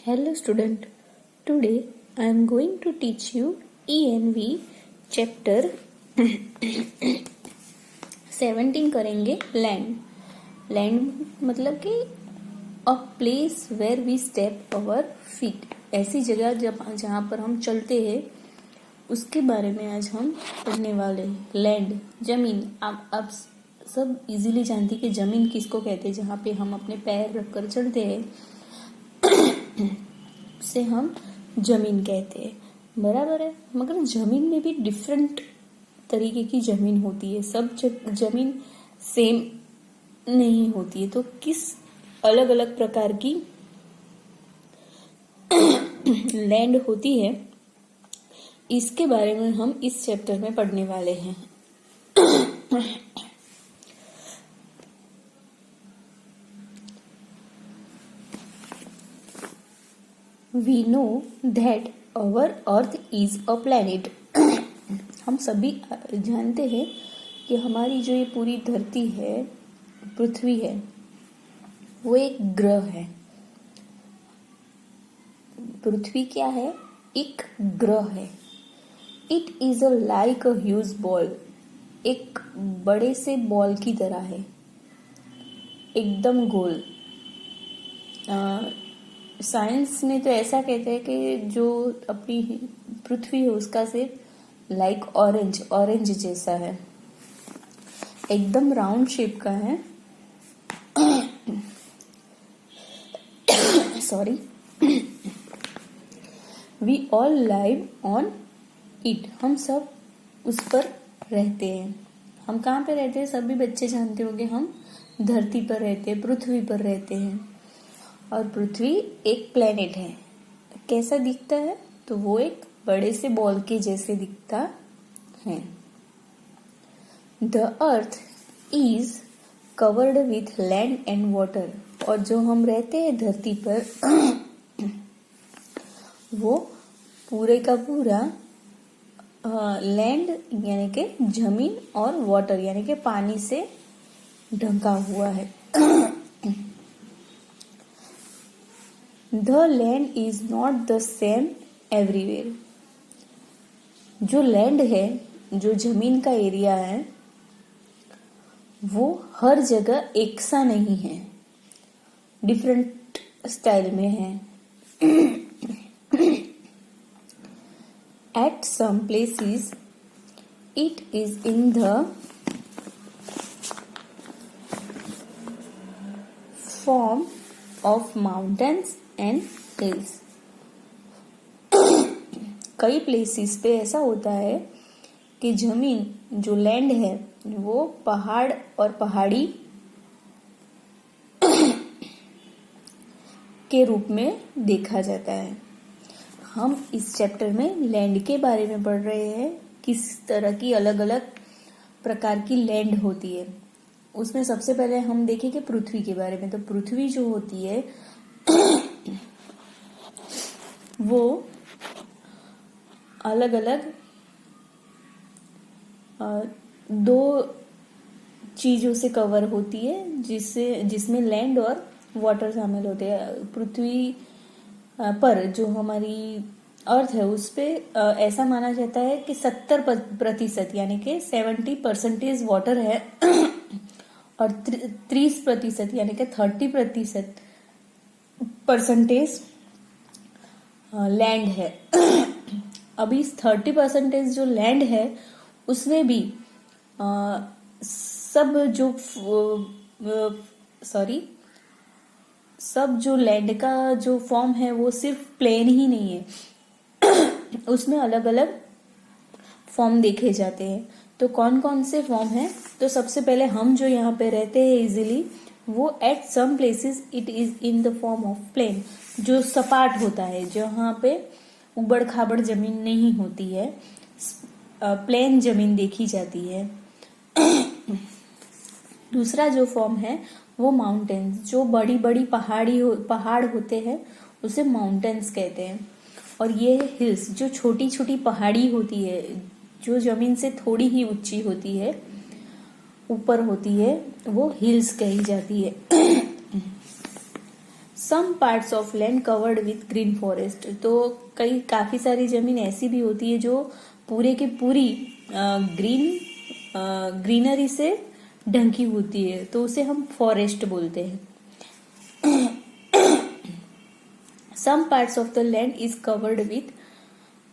Hello student, today I am going to teach you ENV chapter 17 करेंगे land मतलब कि a place where we step our feet, ऐसी जगह जहाँ पर हम चलते हैं उसके बारे में आज हम पढ़ने वाले हैं। लैंड जमीन, आप सब इजीली जानती कि जमीन किसको कहते हैं, जहाँ पे हम अपने पैर रखकर चलते हैं से हम जमीन कहते हैं, बराबर है। मगर जमीन में भी डिफरेंट तरीके की जमीन होती है, सब जमीन सेम नहीं होती है। तो किस अलग अलग प्रकार की लैंड होती है इसके बारे में हम इस चैप्टर में पढ़ने वाले हैं। We know that our Earth is a planet. हम सभी जानते हैं कि हमारी जो ये पूरी धरती है, पृथ्वी है, वो एक ग्रह है। पृथ्वी क्या है? एक ग्रह है। It is a like a huge ball. एक बड़े से बॉल की तरह है, एकदम गोल। साइंस में तो ऐसा कहते हैं कि जो अपनी पृथ्वी है उसका शेप लाइक ऑरेंज जैसा है, एकदम राउंड शेप का है। Sorry, we all live on it. हम सब उस पर रहते हैं। हम कहाँ पे रहते हैं? सभी बच्चे जानते होंगे, हम धरती पर रहते हैं, पृथ्वी पर रहते हैं। और पृथ्वी एक प्लेनेट है। कैसा दिखता है? तो वो एक बड़े से बॉल के जैसे दिखता है। The earth is covered with land and water. और जो हम रहते हैं धरती पर वो पूरे का पूरा लैंड यानी कि जमीन और वाटर यानी कि पानी से ढका हुआ है। The land is not the same everywhere. जो लैंड है, जो जमीन का एरिया है, वो हर जगह एक सा नहीं है, डिफरेंट स्टाइल में है। At some places, it is in the form of mountains and hills. कई प्लेसेस पे ऐसा होता है कि जमीन जो लैंड है वो पहाड़ और पहाड़ी के रूप में देखा जाता है। हम इस चैप्टर में लैंड के बारे में पढ़ रहे हैं, किस तरह की अलग अलग प्रकार की लैंड होती है। उसमें सबसे पहले हम देखेंगे पृथ्वी के बारे में। तो पृथ्वी जो होती है वो अलग अलग दो चीजों से कवर होती है, जिसमें लैंड और वाटर शामिल होते हैं। पृथ्वी पर जो हमारी अर्थ है उस पे ऐसा माना जाता है कि 70% यानी कि 70% वाटर है और 30% यानी कि 30% लैंड है। अभी 30% जो लैंड है उसमें भी सब जो लैंड का जो फॉर्म है वो सिर्फ प्लेन ही नहीं है, उसमें अलग अलग फॉर्म देखे जाते हैं। तो कौन कौन से फॉर्म है? तो सबसे पहले हम जो यहाँ पे रहते हैं इजीली, वो at some places it is in the form of plain, जो सपाट होता है, जहाँ पे उबड़ खाबड़ जमीन नहीं होती है, प्लेन जमीन देखी जाती है। दूसरा जो फॉर्म है वो माउंटेन्स, जो बड़ी बड़ी पहाड़ होते हैं उसे माउंटेन्स कहते हैं। और ये हिल्स, जो छोटी छोटी पहाड़ी होती है, जो जमीन से थोड़ी ही ऊंची होती है, ऊपर होती है, वो हिल्स कही जाती है। Some parts of land covered with green forest, तो काफी सारी जमीन ऐसी भी होती है जो पूरे के पूरी ग्रीनरी से ढकी होती है, तो उसे हम फॉरेस्ट बोलते हैं। Some parts of the land is covered with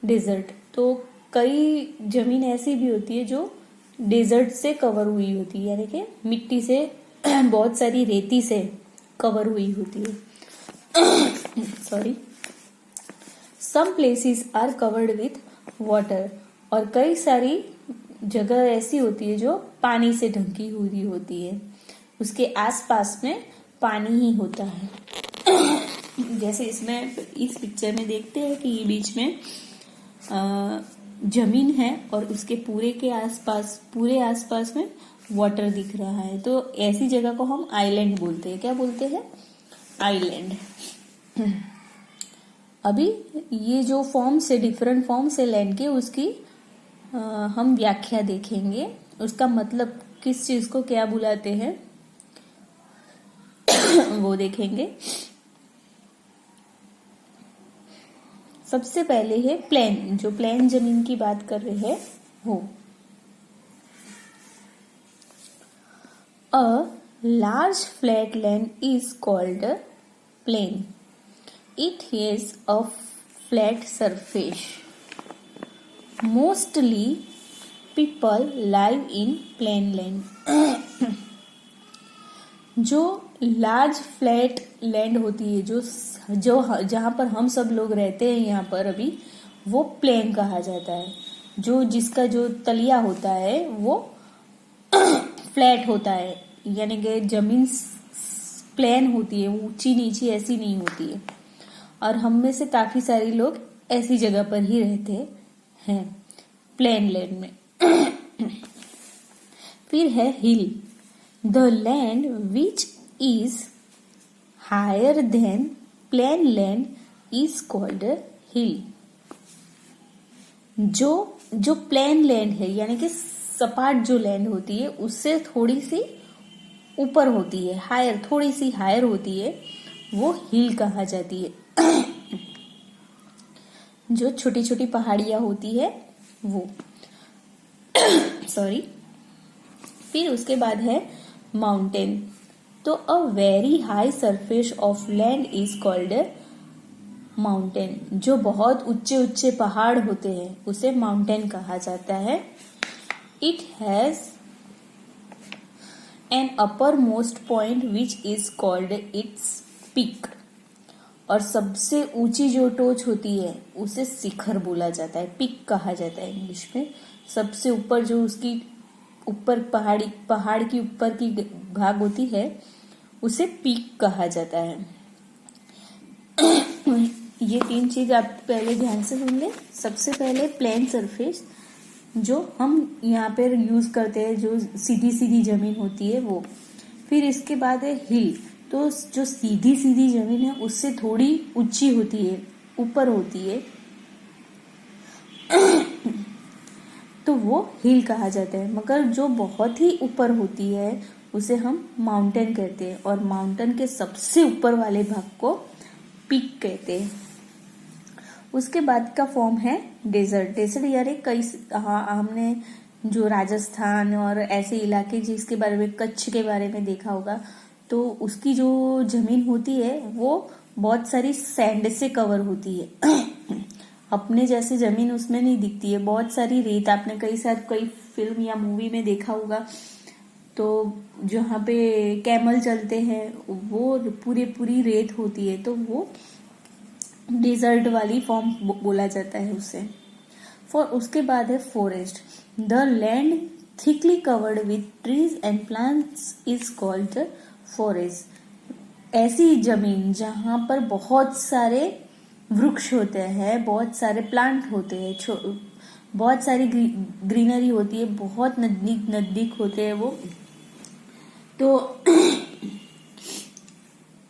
desert, तो कई जमीन ऐसी भी होती है जो डेजर्ट से कवर हुई होती है, यानी कि मिट्टी से बहुत सारी रेती से कवर हुई होती है। Sorry. Some places are covered with water, और कई सारी जगह ऐसी होती है जो पानी से ढकी हुई होती है, उसके आसपास में पानी ही होता है। जैसे इस पिक्चर में देखते हैं कि ये बीच में जमीन है और उसके पूरे आसपास में वाटर दिख रहा है, तो ऐसी जगह को हम आइलैंड बोलते हैं। क्या बोलते हैं? आइलैंड। अभी ये जो डिफरेंट फॉर्म्स है लैंड के, उसकी हम व्याख्या देखेंगे, उसका मतलब किस चीज को क्या बुलाते हैं वो देखेंगे। सबसे पहले है प्लेन, जो प्लेन जमीन की बात कर रहे हैं वो। A large flat land is called plain. It has a flat surface. Mostly people live in plain land. जो लार्ज फ्लैट लैंड होती है, जो जहां पर हम सब लोग रहते हैं यहाँ पर अभी, वो प्लेन कहा जाता है। जिसका जो तलिया होता है वो फ्लैट होता है, यानी कि जमीन प्लेन होती है, वो ऊंची नीची ऐसी नहीं होती है। और हम में से काफी सारे लोग ऐसी जगह पर ही रहते हैं, प्लेन लैंड में। फिर है hill. The land which is higher than plain land is called hill. जो प्लेन लैंड है, यानी कि सपाट जो लैंड होती है, उससे थोड़ी सी ऊपर होती है, थोड़ी सी हायर होती है, वो हिल कहा जाती है। जो छोटी छोटी पहाड़ियां होती है वो। सॉरी। फिर उसके बाद है माउंटेन। तो a very high surface of land is called mountain. जो बहुत ऊंचे ऊंचे पहाड़ होते हैं उसे माउंटेन कहा जाता है। It has an upper most point which is called it's peak. और सबसे ऊंची जो टोच होती है उसे शिखर बोला जाता है, पीक कहा जाता है इंग्लिश में। सबसे ऊपर जो उसकी ऊपर पहाड़ की ऊपर की भाग होती है उसे पीक कहा जाता है। ये 3 चीज आप पहले ध्यान से सुन ले। सबसे पहले प्लेन सरफेस, जो हम यहाँ पर यूज करते हैं, जो सीधी सीधी जमीन होती है वो। फिर इसके बाद है हिल। तो जो सीधी सीधी जमीन है उससे थोड़ी ऊंची होती है, ऊपर होती है, तो वो हिल कहा जाता है। मगर जो बहुत ही ऊपर होती है उसे हम माउंटेन कहते हैं, और माउंटेन के सबसे ऊपर वाले भाग को पीक कहते हैं। उसके बाद का फॉर्म है डेजर्ट। यानी हमने जो राजस्थान और ऐसे इलाके जिसके बारे में, कच्छ के बारे में देखा होगा, तो उसकी जो जमीन होती है वो बहुत सारी सैंड से कवर होती है। अपने जैसे जमीन उसमें नहीं दिखती है, बहुत सारी रेत। आपने कई फिल्म या मूवी में देखा होगा, तो जहाँ पे कैमल चलते हैं वो पूरी रेत होती है, तो वो डेजर्ट वाली फॉर्म बोला जाता है उसे। उसके बाद है forest. The land thickly covered with trees and plants is called forest. ऐसी जमीन जहां पर बहुत सारे वृक्ष होते हैं, बहुत सारे प्लांट होते हैं, बहुत सारी ग्रीनरी होती है, बहुत नजदीक होते हैं वो,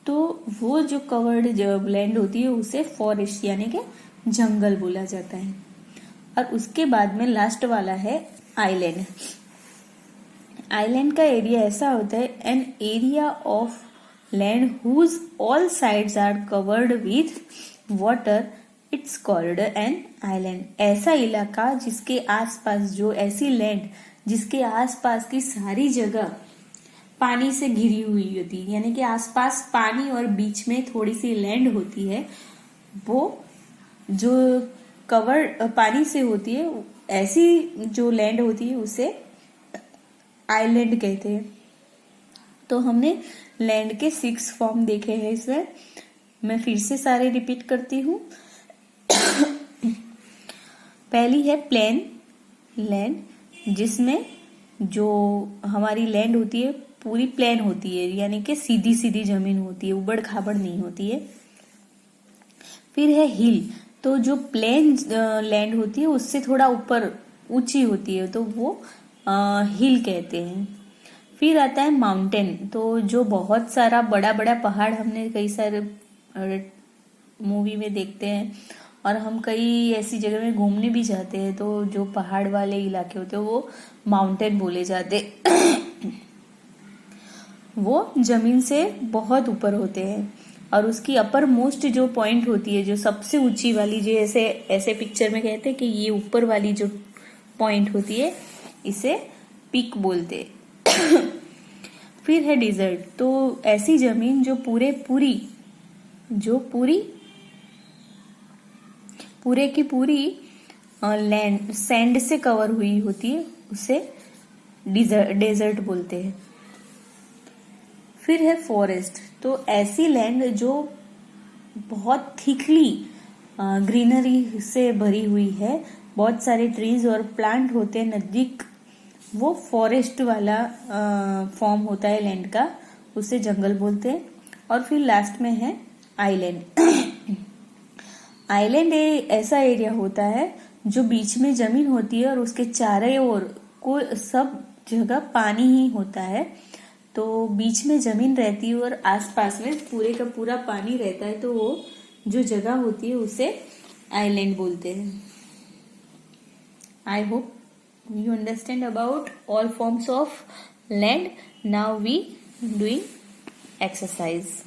तो वो जो कवर्ड लैंड होती है उसे फॉरेस्ट यानी कि जंगल बोला जाता है। और उसके बाद में लास्ट वाला है आइलैंड। आइलैंड का एरिया ऐसा होता है, an area of land whose all sides are covered with water, it's called an island. ऐसा इलाका जिसके आसपास, जो ऐसी लैंड जिसके आसपास की सारी जगह पानी से घिरी हुई होती है, यानी कि आसपास पानी और बीच में थोड़ी सी लैंड होती है, वो जो कवर पानी से होती है, ऐसी जो लैंड होती है उसे आइलैंड कहते हैं। तो हमने लैंड के 6 फॉर्म देखे हैं इसमें, मैं फिर से सारे रिपीट करती हूँ। पहली है प्लेन लैंड, जिसमें जो हमारी लैंड होती है पूरी प्लेन होती है, यानी कि सीधी सीधी जमीन होती है, उबड़ खाबड़ नहीं होती है। फिर है हिल, तो जो प्लेन लैंड होती है उससे थोड़ा ऊपर ऊंची होती है, तो वो हिल कहते हैं। फिर आता है माउंटेन, तो जो बहुत सारा बड़ा बड़ा पहाड़ हमने कई सारे मूवी में देखते हैं, और हम कई ऐसी जगह में घूमने भी जाते हैं, तो जो पहाड़ वाले इलाके होते हैं वो माउंटेन बोले जाते वो जमीन से बहुत ऊपर होते हैं, और उसकी अपर मोस्ट जो पॉइंट होती है, जो सबसे ऊंची वाली, जो ऐसे ऐसे पिक्चर में कहते हैं कि ये ऊपर वाली जो पॉइंट होती है इसे पीक बोलते फिर है डिजर्ट, तो ऐसी जमीन जो पूरे की पूरी लैंड सैंड से कवर हुई होती है, उसे डेजर्ट बोलते हैं। फिर है फॉरेस्ट, तो ऐसी लैंड जो बहुत थिकली ग्रीनरी से भरी हुई है, बहुत सारे ट्रीज और प्लांट होते हैं नजदीक, वो फॉरेस्ट वाला फॉर्म होता है लैंड का, उसे जंगल बोलते हैं। और फिर लास्ट में है आइलैंड। आइलैंड ऐसा एरिया होता है जो बीच में जमीन होती है और उसके चारों ओर को सब जगह पानी ही होता है, तो बीच में जमीन रहती है और आसपास में पूरे का पूरा पानी रहता है, तो वो जो जगह होती है उसे आइलैंड बोलते हैं। I hope you understand about all forms of land. Now we doing exercise.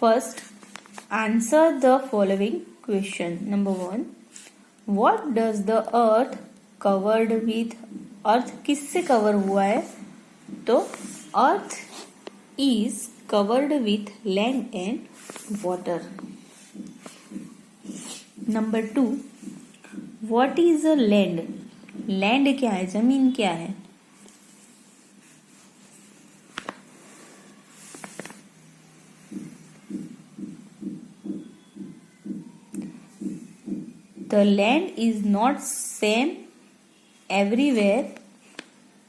First, answer the following question. Number 1, what does the earth covered with, अर्थ किससे कवर हुआ है? तो earth is covered with land and water. Number 2, what is a land? Land क्या है, जमीन क्या है? The land is not same everywhere.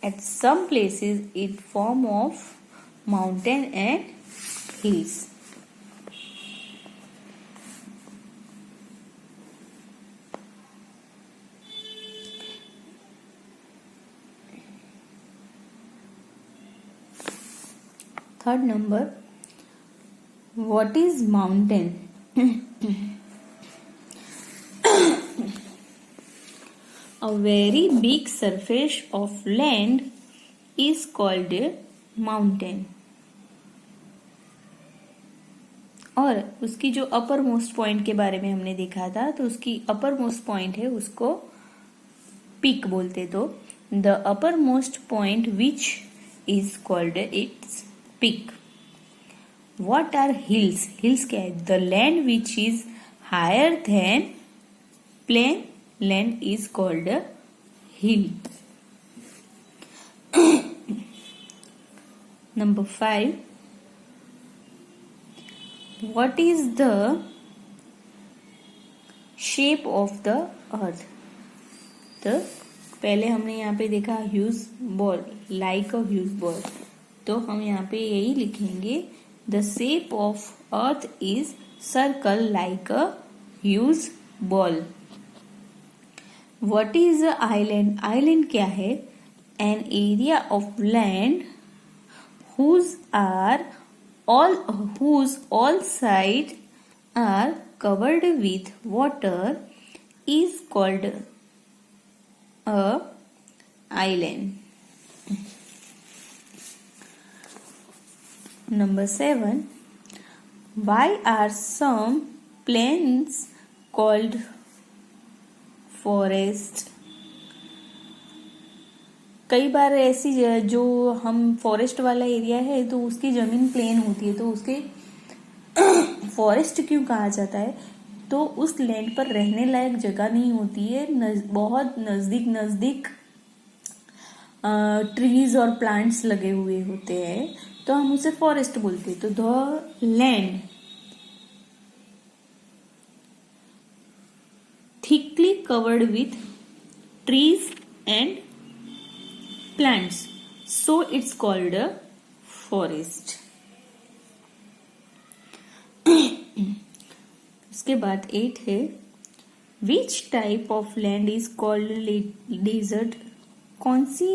At some places it form of mountain and hills. Third number, what is mountain? A very big surface of land is called a mountain. और उसकी जो अपर most point के बारे में हमने देखा था, तो उसकी अपर मोस्ट पॉइंट है उसको पीक बोलते। तो the upper most point which is called it's peak. What are hills? Hills क्या है? The land which is higher than plain land is called a hill. Number 5, what is the shape of the earth? तो पहले हमने यहाँ पे देखा huge ball, like a huge ball, तो हम यहाँ पे यही लिखेंगे, the shape of earth is circle like a huge ball. What is a island? Island क्या है? An area of land whose are all whose all sides are covered with water is called a island. Number 7. Why are some plains called forest? कई बार ऐसी जो हम forest वाला area है तो उसकी जमीन प्लेन होती है तो उसके फॉरेस्ट क्यों कहा जाता है? तो उस लैंड पर रहने लायक जगह नहीं होती है, बहुत नजदीक नजदीक ट्रीज और प्लांट्स लगे हुए होते हैं तो हम उसे फॉरेस्ट बोलते हैं. तो the land thickly covered with trees and plants, so it's called a forest. उसके बाद 8 है which type of land is called desert? कौन सी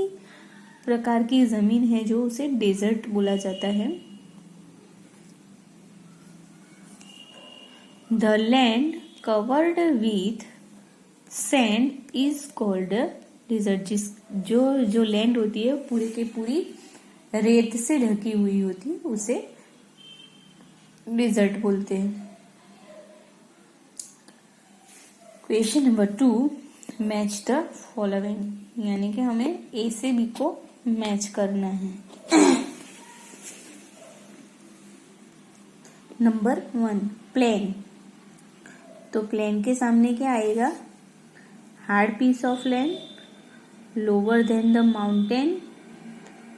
प्रकार की जमीन है जो उसे डेजर्ट बोला जाता है? The land covered with sand is called desert. जो लैंड होती है पूरी की पूरी रेत से ढकी हुई होती है उसे डेजर्ट बोलते हैं. Question number 2. Match the following, यानी कि हमें ए से बी को मैच करना है. Number 1 plane. तो प्लेन के सामने क्या आएगा? Hard piece of land, lower than the mountain,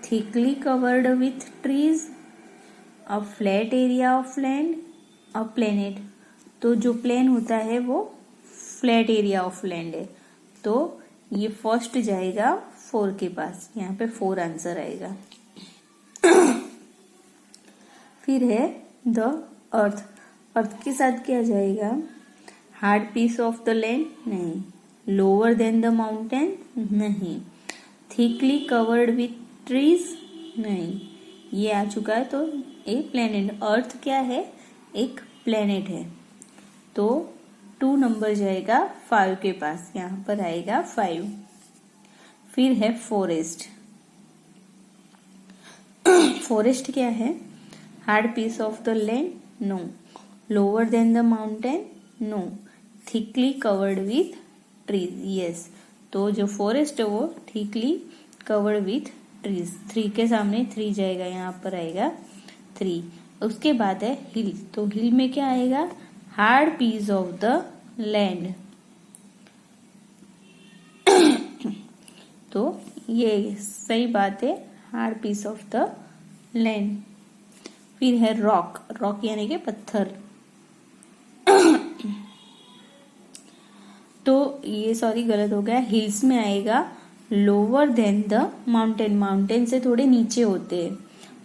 thickly covered with trees, a flat area of land, a planet. तो जो प्लेन होता है वो फ्लैट एरिया ऑफ लैंड है तो ये फर्स्ट जाएगा 4 के पास. यहाँ पे 4 आंसर आएगा. फिर है द अर्थ. अर्थ के साथ क्या जाएगा? Hard piece of the land नहीं, लोअर देन द माउंटेन नहीं, थिकली कवर्ड विथ ट्रीज नहीं, ये आ चुका है तो एक प्लेनेट. अर्थ क्या है? एक प्लेनेट है तो 2 नंबर जाएगा 5 के पास. यहां पर आएगा 5. फिर है फॉरेस्ट. फॉरेस्ट क्या है? Hard piece of the land no, lower than the mountain no, thickly covered with trees yes. तो जो फॉरेस्ट है वो थिकली कवर्ड विथ ट्रीज. 3 के सामने 3 जाएगा, यहाँ पर आएगा 3. उसके बाद है हिल. तो हिल में क्या आएगा? Hard piece of the land. तो ये सही बात है, hard piece of the land. फिर है रॉक. रॉक यानी कि पत्थर. तो ये सॉरी गलत हो गया, हिल्स में आएगा lower than the mountain. Mountain से थोड़े नीचे होते हैं.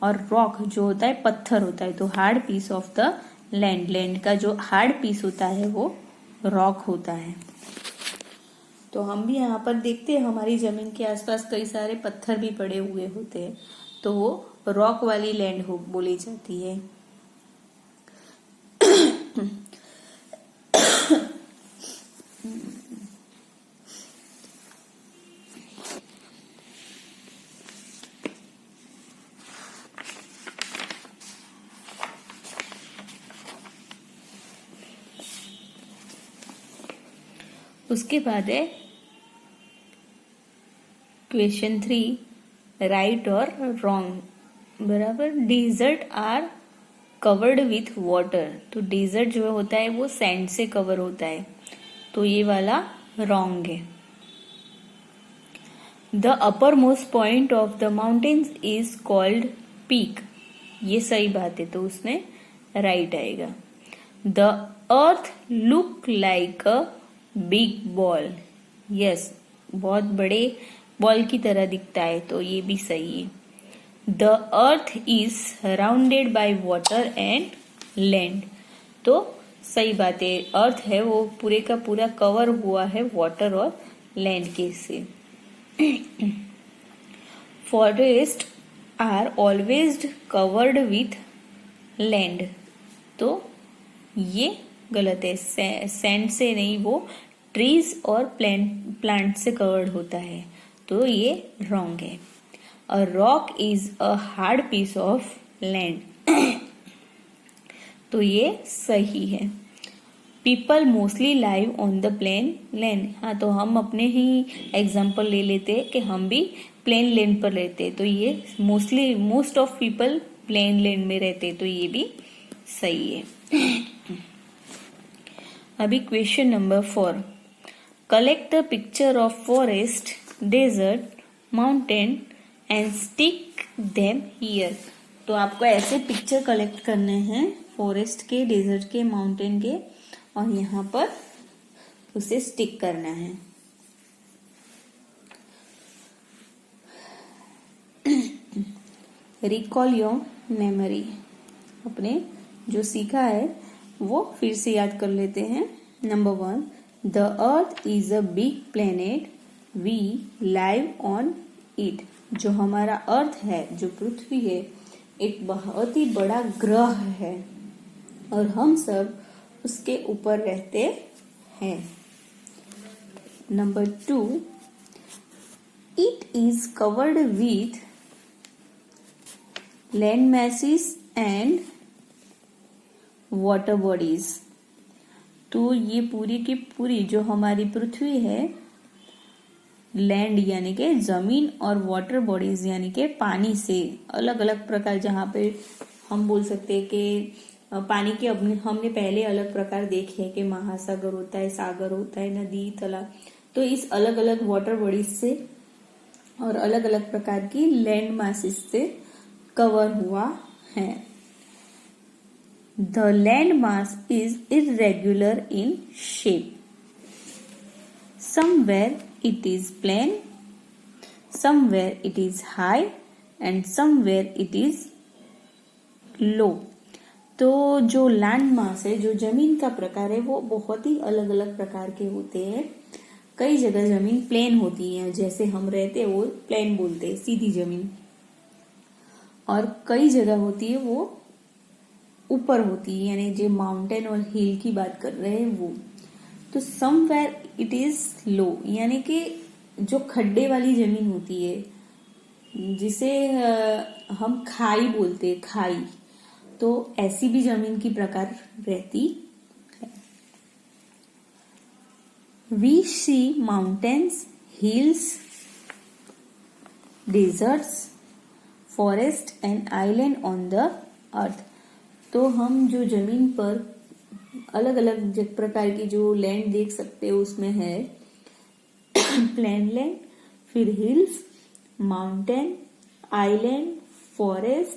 और रॉक जो होता है पत्थर होता है. तो hard piece of the land. Land का जो हार्ड पीस होता है वो रॉक होता है. तो हम भी यहाँ पर देखते हैं हमारी जमीन के आसपास कई सारे पत्थर भी पड़े हुए होते हैं तो वो रॉक वाली लैंड हो बोली जाती है. उसके बाद है क्वेश्चन 3 राइट और रॉन्ग. बराबर. Desert are covered with water. तो डेजर्ट जो होता है वो सैंड से कवर होता है तो ये वाला रॉन्ग है. The upper most point of the mountains is called peak. ये सही बात है तो उसमें राइट आएगा. The earth look like a big ball. Yes, बहुत बड़े बॉल की तरह दिखता है तो ये भी सही है. The earth is surrounded by water and land. तो सही बात है, अर्थ है वो पूरे का पूरा कवर हुआ है वाटर और लैंड के से. Forest are always covered with land, तो ये गलत है। सैंड से नहीं, वो ट्रीज और प्लांट से कवर्ड होता है, तो ये रॉन्ग है। A rock is a hard piece of land, तो ये सही है। People mostly live on the plain land, हाँ तो हम अपने ही एग्जाम्पल ले लेते हैं कि हम भी प्लेन लैंड पर रहते हैं, तो ये most of people plain land में रहते हैं, तो ये भी सही है। अभी question number 4, collect the picture of forest, desert, mountain and stick them here. तो आपको ऐसे पिक्चर कलेक्ट करने हैं फॉरेस्ट के, डेजर्ट के, माउंटेन के, और यहाँ पर उसे स्टिक करना है। रिकॉल योर मेमोरी, अपने जो सीखा है वो फिर से याद कर लेते हैं। Number 1, the earth is a big planet, we live on it. जो हमारा अर्थ है, जो पृथ्वी है, एक बहुत ही बड़ा ग्रह है और हम सब उसके ऊपर रहते हैं। Number 2, it is covered with land masses and water bodies. तो ये पूरी की पूरी जो हमारी पृथ्वी है, लैंड यानी कि जमीन, और वाटर बॉडीज यानी कि पानी से अलग अलग प्रकार, जहाँ पे हम बोल सकते हैं कि पानी के हमने पहले अलग प्रकार देखे हैं कि महासागर होता है, सागर होता है, नदी, तालाब, तो इस अलग अलग वाटर बॉडीज से और अलग अलग प्रकार की लैंड मासेस से कवर हुआ है। The land mass is irregular in shape, somewhere it is plain, somewhere it is high and somewhere it is low। तो जो लैंड मास है, जो जमीन का प्रकार है, वो बहुत ही अलग अलग प्रकार के होते हैं। कई जगह जमीन प्लेन होती है, जैसे हम रहते हैं वो प्लेन बोलते हैं, सीधी जमीन, और कई जगह होती है वो ऊपर होती है, यानी जो माउंटेन और हिल की बात कर रहे हैं वो। तो समवेयर इट इज लो, यानी कि जो खड्डे वाली जमीन होती है, जिसे हम खाई बोलते हैं, खाई, तो ऐसी भी जमीन की प्रकार रहती है। We see mountains, hills, deserts, forest and island on the earth. तो हम जो जमीन पर अलग अलग प्रकार की जो लैंड देख सकते हो, उसमें है प्लेन लैंड, फिर हिल्स, माउंटेन, आइलैंड, फॉरेस्ट